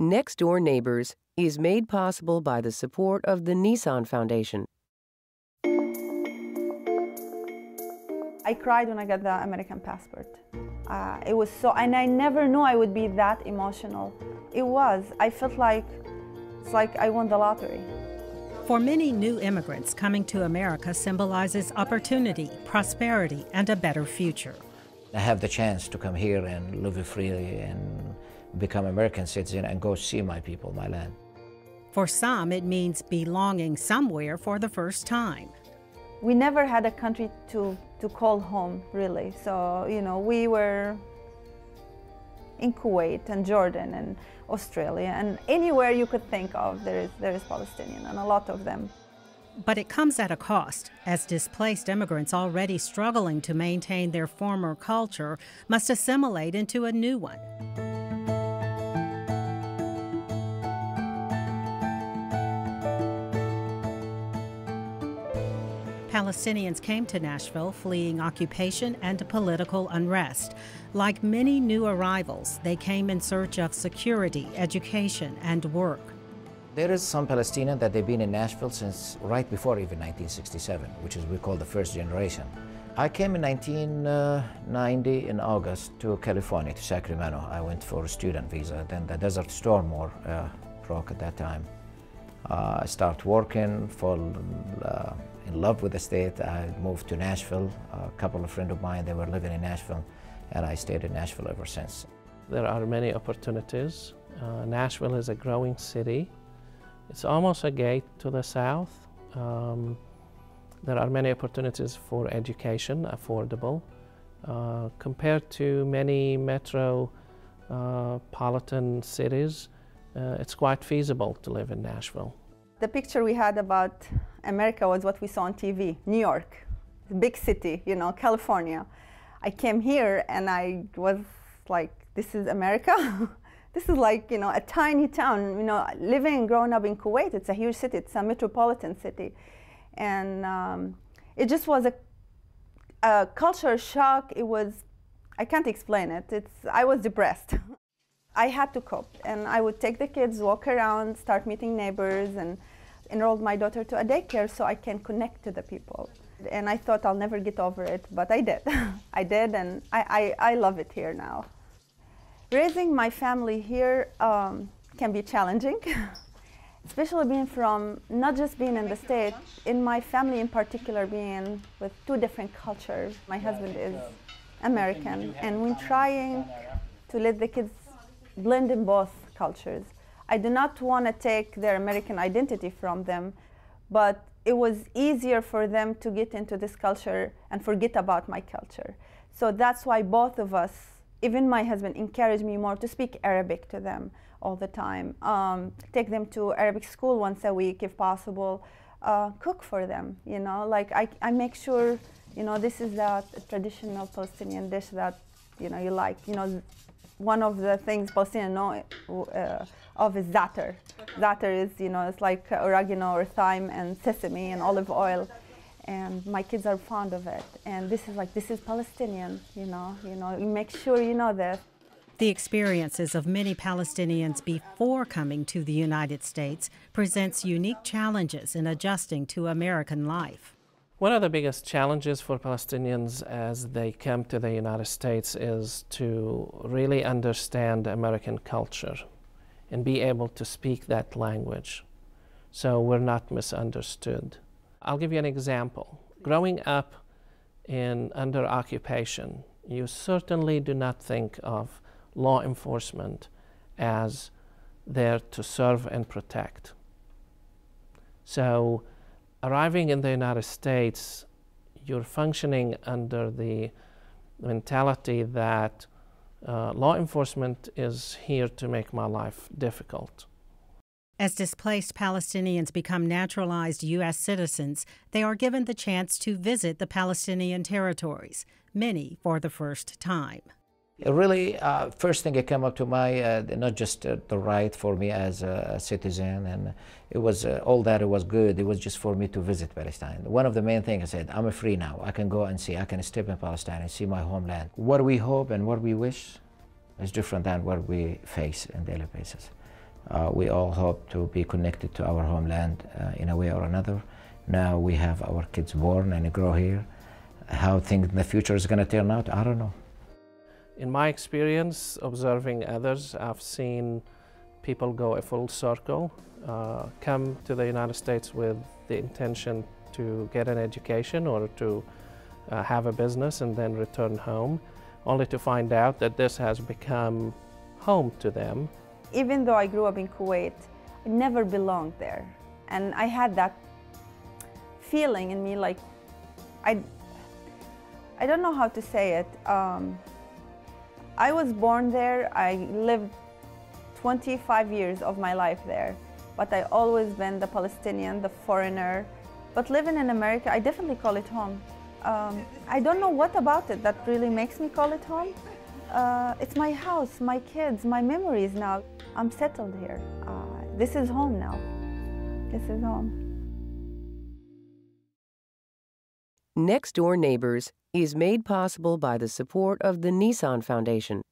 Next Door Neighbors is made possible by the support of the Nissan Foundation. I cried when I got the American passport. It was so, and I never knew I would be that emotional. It was. I felt like it's like I won the lottery. For many new immigrants, coming to America symbolizes opportunity, prosperity, and a better future. I have the chance to come here and live freely and become American citizen and go see my people, my land. For some, it means belonging somewhere for the first time. We never had a country to call home, really. So, you know, we were in Kuwait and Jordan and Australia, and anywhere you could think of, there is Palestinian, and a lot of them. But it comes at a cost, as displaced immigrants already struggling to maintain their former culture must assimilate into a new one. Palestinians came to Nashville fleeing occupation and political unrest. Like many new arrivals, they came in search of security, education, and work. There is some Palestinian that they've been in Nashville since right before even 1967, which is we call the first generation. I came in 1990 in August to California, to Sacramento. I went for a student visa. Then the Desert Storm War broke at that time. I started working, fall in love with the state. I moved to Nashville. A couple of friends of mine, they were living in Nashville, and I stayed in Nashville ever since. There are many opportunities. Nashville is a growing city. It's almost a gate to the south. There are many opportunities for education, affordable. Compared to many metropolitan cities, it's quite feasible to live in Nashville. The picture we had about America was what we saw on TV, New York, big city, you know, California. I came here and I was like, this is America? This is like, you know, a tiny town, you know, living and growing up in Kuwait. It's a huge city, it's a metropolitan city. And it just was a culture shock. It was, I can't explain it. I was depressed. I had to cope, and I would take the kids, walk around, start meeting neighbors, and enrolled my daughter to a daycare so I can connect to the people. And I thought I'll never get over it, but I did. I did, and I love it here now. Raising my family here can be challenging, especially being from, not just being in the States, in my family in particular, being with two different cultures. My husband is American, and when trying to let the kids blend in both cultures, I do not want to take their American identity from them, but it was easier for them to get into this culture and forget about my culture. So that's why both of us, even my husband, encouraged me more to speak Arabic to them all the time, take them to Arabic school once a week if possible, cook for them, you know, like I make sure, you know, this is that traditional Palestinian dish that, you know, you like, you know. One of the things Palestinians know of is za'atar. Za'atar is, you know, it's like oregano or thyme and sesame and olive oil. And my kids are fond of it. And this is Palestinian, you know, you make sure you know this. The experiences of many Palestinians before coming to the United States presents unique challenges in adjusting to American life. One of the biggest challenges for Palestinians as they come to the United States is to really understand American culture and be able to speak that language so we're not misunderstood. I'll give you an example. Growing up under occupation, you certainly do not think of law enforcement as there to serve and protect. So arriving in the United States, you're functioning under the mentality that law enforcement is here to make my life difficult. As displaced Palestinians become naturalized U.S. citizens, they are given the chance to visit the Palestinian territories, many for the first time. Really, first thing that came up to my, not just the right for me as a citizen, and it was all that, it was good, it was just for me to visit Palestine. One of the main things I said, I'm free now, I can go and see, I can step in Palestine and see my homeland. What we hope and what we wish is different than what we face on a daily basis. We all hope to be connected to our homeland in a way or another. Now we have our kids born and grow here. How things in the future is going to turn out, I don't know. In my experience observing others, I've seen people go a full circle, come to the United States with the intention to get an education or to have a business and then return home, only to find out that this has become home to them. Even though I grew up in Kuwait, I never belonged there. And I had that feeling in me, like, I don't know how to say it. I was born there. I lived 25 years of my life there, but I always been the Palestinian, the foreigner. But living in America, I definitely call it home. I don't know what about it that really makes me call it home. It's my house, my kids, my memories now. I'm settled here. This is home now. This is home. Next Door Neighbors is made possible by the support of the Nissan Foundation